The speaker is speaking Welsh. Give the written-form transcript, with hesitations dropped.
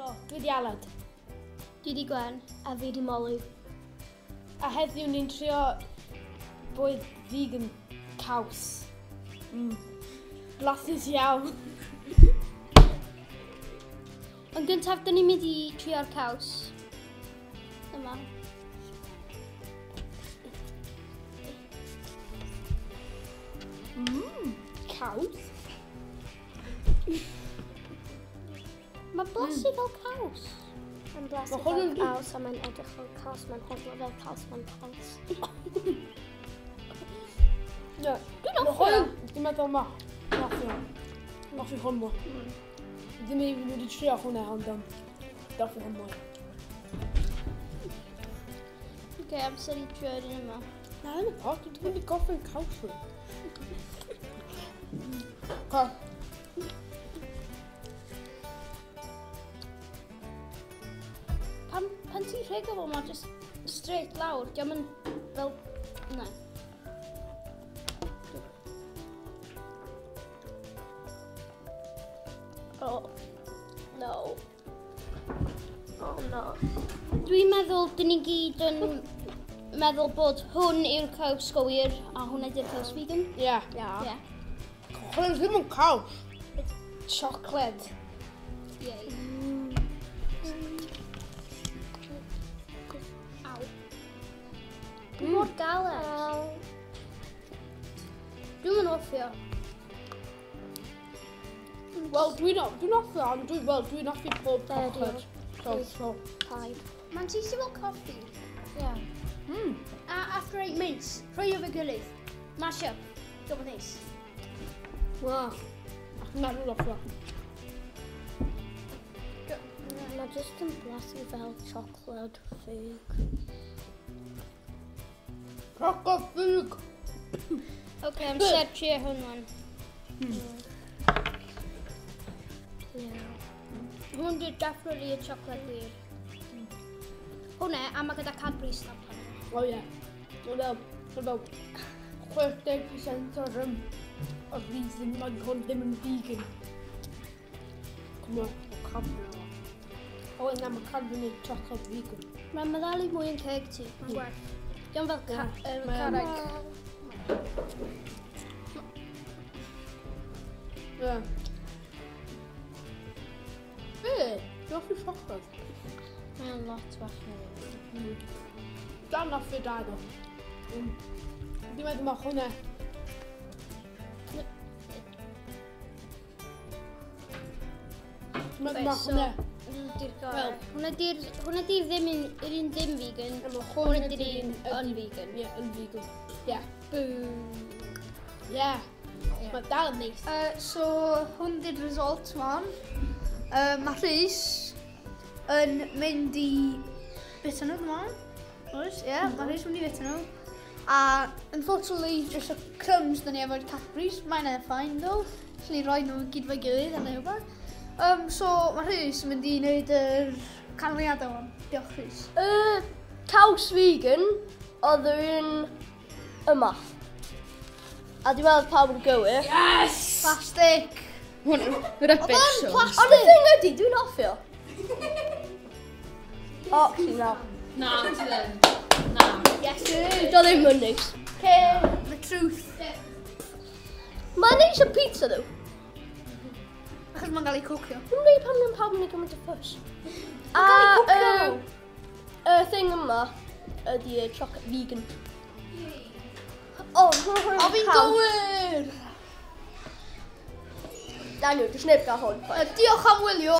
O, dwi di Aled. Dwi di Gwen. A fi di Molly. A heddiw ni'n trio bwyd vegan caws. Blasus iawn. Yn gyntaf, dyn ni'n mynd i trio'r caws. Yma. Caws? Mae blasu fel caws. Mae'n blasu Ma' hwn fel yn- caws a mae'n edrych fel caws. Mae'n hedlo fel caws, mae'n caws. Ie. Dwi'n Ma' offio. hwn, dwi'n meddwl ma. Noffi hwnnw. Ddim even wedi trio hwnna, ond noffi hwnnw. Oce, amser i trio'r un yma. Na, ddim yn god, dwi'n mynd i goffi'n caws rwy. Co. Pan ti'n rhego fo, mae'n just straight lawr. Diolch yn fel... Na. Oh, no. Oh, no. Dwi'n meddwl, dyn ni gyd yn meddwl bod hwn yw'r caws gywir a hwnna ydy'r caws vegan. Ie. Ie. Hwn ddim yn caws. Chocolate. Yay. Aw. Dwi'n mor galed. Dwi'n yn offio. Wel, dwi'n offio, ond dwi'n offi pob chocolate. So. Paid. Mae'n teithio fel coffi. Ie. A after 8 minutes, rhoi o fy gilydd. Mash up. Double neis. Wow. Na, dwi'n offio. Mae jyst yn blasu fel chocolate fig. Chocolate fig. Ok, amser trio hwn wan. Hwn dwi'n definitely y chocolate wir. Hwne, a mae gyda Cadbury stamp arno. O ie. Dwi'n fel 60% o'r reason mae hwn ddim yn vegan. Cwmwa, o Cadbury. O yna, mae Cadbury yn chocolate vegan. Mae'n meddalu mwy yn ceg ti. Mae'n gwerth. Diolch fel carreg. Ie. Dwi'n offi chocolate. Mae'n lot bach yn Dwi'n offi dad o. Dwi'n meddwl mae hwnna. Dwi'n meddwl mae hwnna. Wel, hwnna di'r ddim yr un ddim vegan. Hwnna di'r un un-vegan. Ie, yn vegan. Ie. Boo. Ie. Mae dal yn neis. So, hwn di'r result wan. Mae Rhys yn mynd i bita nhw ymlaen. Oes? Ie, mae Rhys yn mynd i bita nhw. A, unfortunately, just y crumbs dyn ni efo'r Cadburys. Mae'n fine, though. So ni roi nhw gyd fo'i gilydd a neu rhywbeth. So, mae Rhys yn mynd i wneud yr canlyniadau wan. Diolch, Rhys. Caws vegan oedd yr un yma. A dwi'n meddwl pawb yn gywir. Yes! Plastic. Rubbish. Ond y thing ydi, dwi'n offio. O, actually, no. Na, ti ddim. Na. Yes, do ddim yn neis. The truth. Mae'n neis y pizza, dw. Achos mae'n cael ei cwcio. Dwi'n rhaid pan yn pawb yn ei gymaint o ffws. A y thing yma ydi y chocolate vegan. O, fi'n gywir! Daniel, jyst neb gael hwn. Diolch am wylio.